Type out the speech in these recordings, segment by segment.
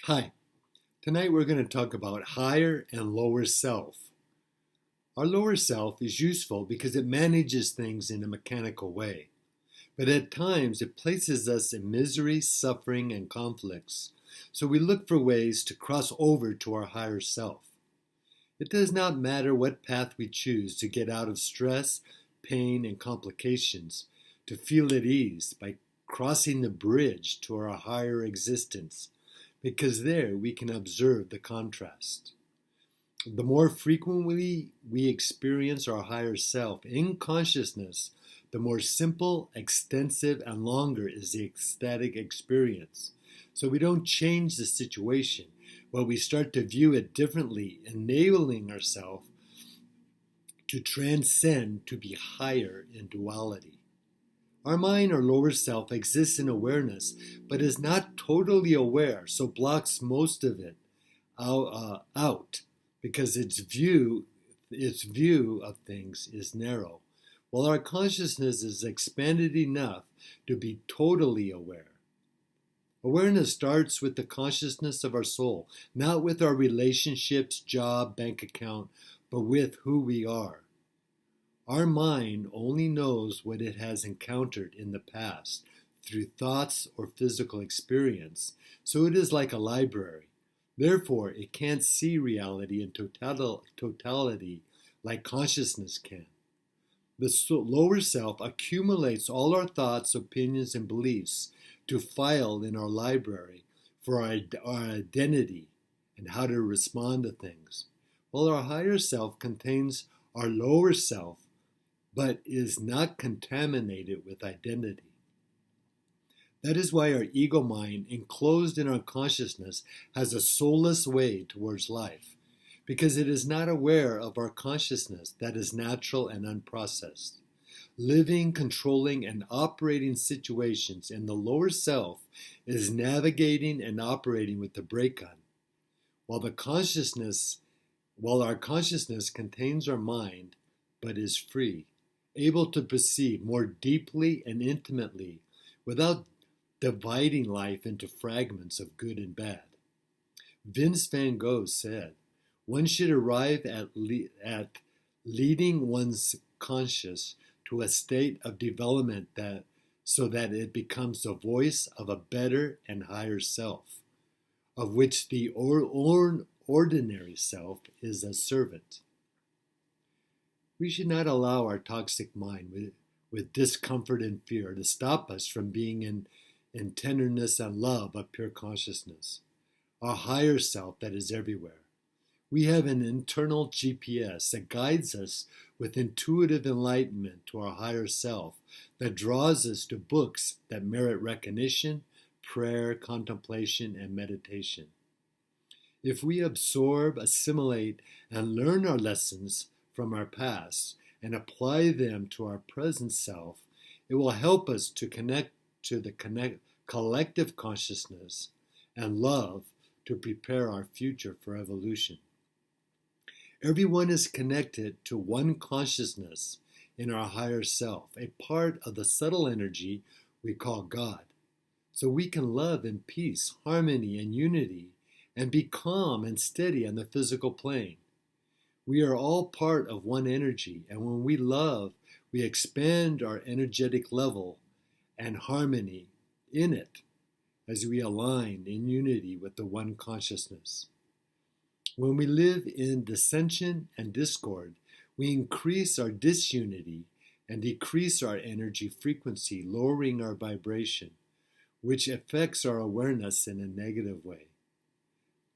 Hi, tonight we're going to talk about higher and lower self. Our lower self is useful because it manages things in a mechanical way, but at times it places us in misery, suffering, and conflicts, so we look for ways to cross over to our higher self. It does not matter what path we choose to get out of stress, pain, and complications, to feel at ease by crossing the bridge to our higher existence, because there we can observe the contrast. The more frequently we experience our higher self in consciousness, the more simple, extensive, and longer is the ecstatic experience. So we don't change the situation, but we start to view it differently, enabling ourselves to transcend to be higher in duality. Our mind or lower self exists in awareness, but is not totally aware, so blocks most of it out because its view of things is narrow, while our consciousness is expanded enough to be totally aware. Awareness starts with the consciousness of our soul, not with our relationships, job, bank account, but with who we are. Our mind only knows what it has encountered in the past through thoughts or physical experience, so it is like a library. Therefore, it can't see reality in totality like consciousness can. The lower self accumulates all our thoughts, opinions, and beliefs to file in our library for our identity and how to respond to things, while our higher self contains our lower self but is not contaminated with identity. That is why our ego mind, enclosed in our consciousness, has a soulless way towards life, because it is not aware of our consciousness that is natural and unprocessed. Living, controlling, and operating situations in the lower self is navigating and operating with the brake on, while our consciousness contains our mind but is free, able to perceive more deeply and intimately without dividing life into fragments of good and bad. Vince van Gogh said, one should arrive at leading one's conscious to a state of development so that it becomes the voice of a better and higher self, of which the ordinary self is a servant. We should not allow our toxic mind with discomfort and fear to stop us from being in tenderness and love of pure consciousness, our higher self that is everywhere. We have an internal GPS that guides us with intuitive enlightenment to our higher self, that draws us to books that merit recognition, prayer, contemplation, and meditation. If we absorb, assimilate, and learn our lessons from our past and apply them to our present self, it will help us to connect to the collective consciousness and love to prepare our future for evolution. Everyone is connected to one consciousness in our higher self, a part of the subtle energy we call God. So we can love in peace, harmony, and unity, and be calm and steady on the physical plane. We are all part of one energy, and when we love, we expand our energetic level and harmony in it as we align in unity with the one consciousness. When we live in dissension and discord, we increase our disunity and decrease our energy frequency, lowering our vibration, which affects our awareness in a negative way.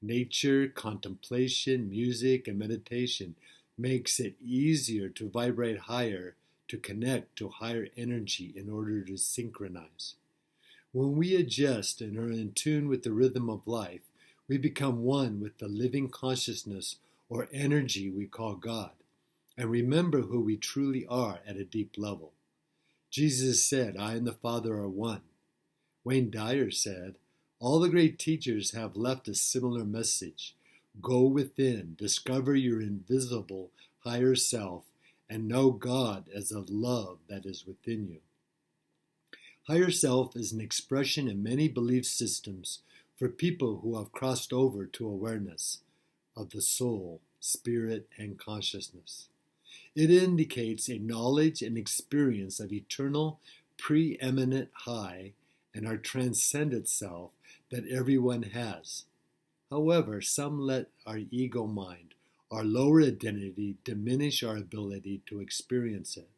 Nature, contemplation, music, and meditation makes it easier to vibrate higher, to connect to higher energy in order to synchronize. When we adjust and are in tune with the rhythm of life, we become one with the living consciousness or energy we call God, and remember who we truly are at a deep level. Jesus said, I and the Father are one. Wayne Dyer said, all the great teachers have left a similar message. Go within, discover your invisible higher self, and know God as a love that is within you. Higher self is an expression in many belief systems for people who have crossed over to awareness of the soul, spirit, and consciousness. It indicates a knowledge and experience of eternal, preeminent high and our transcendent self that everyone has. However, some let our ego mind, our lower identity, diminish our ability to experience it.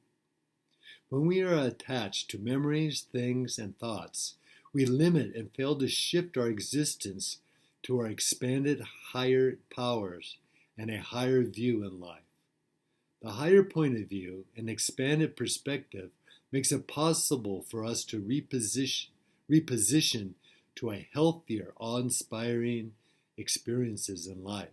When we are attached to memories, things, and thoughts, we limit and fail to shift our existence to our expanded higher powers and a higher view in life. The higher point of view and expanded perspective makes it possible for us to reposition to a healthier, awe-inspiring experiences in life.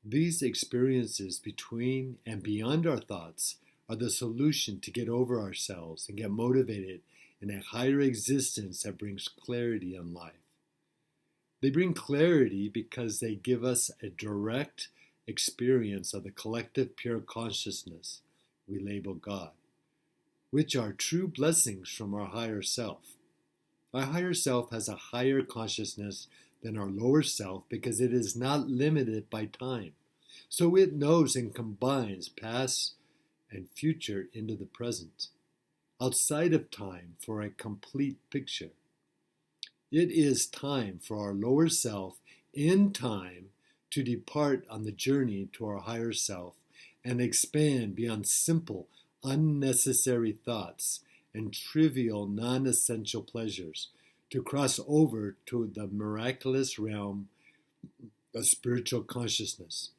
These experiences between and beyond our thoughts are the solution to get over ourselves and get motivated in a higher existence that brings clarity in life. They bring clarity because they give us a direct experience of the collective pure consciousness we label God, which are true blessings from our higher self. Our higher self has a higher consciousness than our lower self because it is not limited by time. So it knows and combines past and future into the present, outside of time for a complete picture. It is time for our lower self in time to depart on the journey to our higher self and expand beyond simple, unnecessary thoughts and trivial, non-essential pleasures to cross over to the miraculous realm of spiritual consciousness.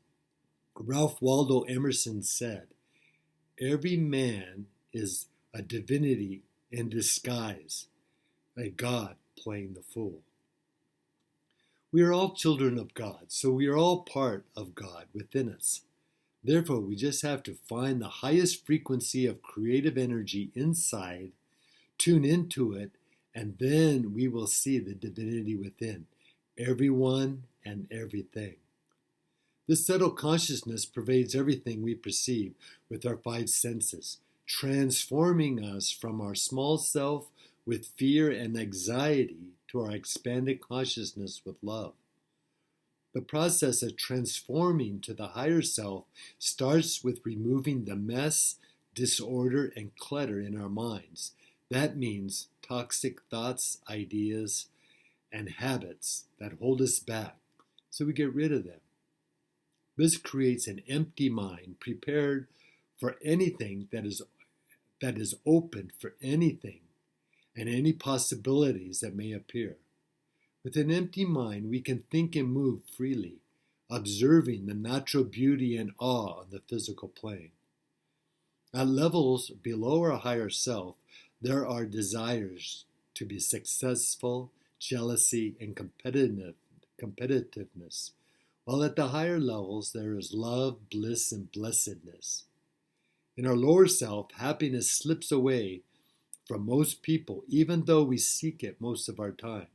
Ralph Waldo Emerson said, "Every man is a divinity in disguise, a God playing the fool." We are all children of God, so we are all part of God within us. Therefore, we just have to find the highest frequency of creative energy inside, tune into it, and then we will see the divinity within everyone and everything. This subtle consciousness pervades everything we perceive with our five senses, transforming us from our small self with fear and anxiety to our expanded consciousness with love. The process of transforming to the higher self starts with removing the mess, disorder, and clutter in our minds. That means toxic thoughts, ideas, and habits that hold us back, so we get rid of them. This creates an empty mind prepared for anything that is open for anything and any possibilities that may appear. With an empty mind, we can think and move freely, observing the natural beauty and awe on the physical plane. At levels below our higher self, there are desires to be successful, jealousy, and competitiveness, while at the higher levels there is love, bliss, and blessedness. In our lower self, happiness slips away from most people, even though we seek it most of our time.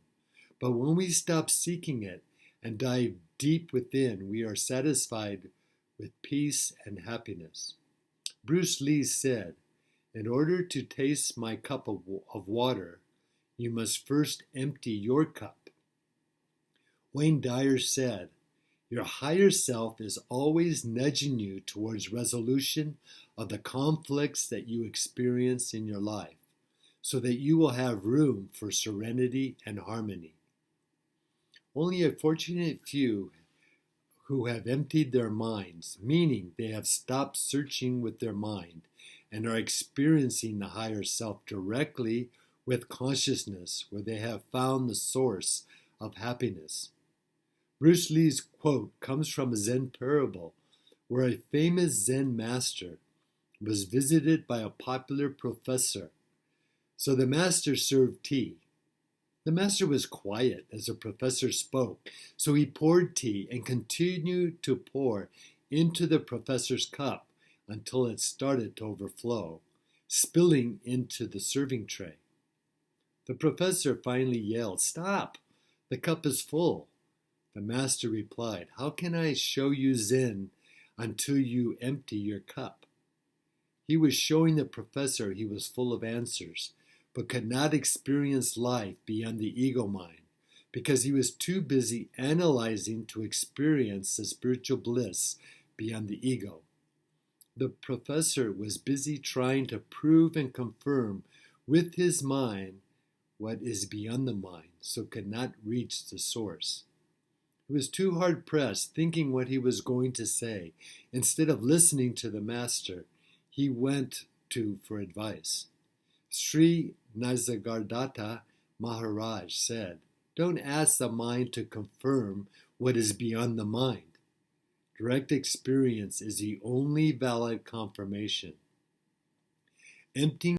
But when we stop seeking it and dive deep within, we are satisfied with peace and happiness. Bruce Lee said, "In order to taste my cup of water, you must first empty your cup." Wayne Dyer said, "Your higher self is always nudging you towards resolution of the conflicts that you experience in your life, so that you will have room for serenity and harmony." Only a fortunate few who have emptied their minds, meaning they have stopped searching with their mind and are experiencing the higher self directly with consciousness, where they have found the source of happiness. Bruce Lee's quote comes from a Zen parable where a famous Zen master was visited by a popular professor. So the master served tea. The master was quiet as the professor spoke, so he poured tea and continued to pour into the professor's cup until it started to overflow, spilling into the serving tray. The professor finally yelled, "Stop! The cup is full." The master replied, "How can I show you Zen until you empty your cup?" He was showing the professor he was full of answers, but could not experience life beyond the ego mind. because he was too busy analyzing to experience the spiritual bliss beyond the ego. The professor was busy trying to prove and confirm with his mind what is beyond the mind, so could not reach the source. He was too hard pressed thinking what he was going to say. Instead of listening to the master, he went to for advice. Sri Nisargadatta Maharaj said, "Don't ask the mind to confirm what is beyond the mind. Direct experience is the only valid confirmation. Emptying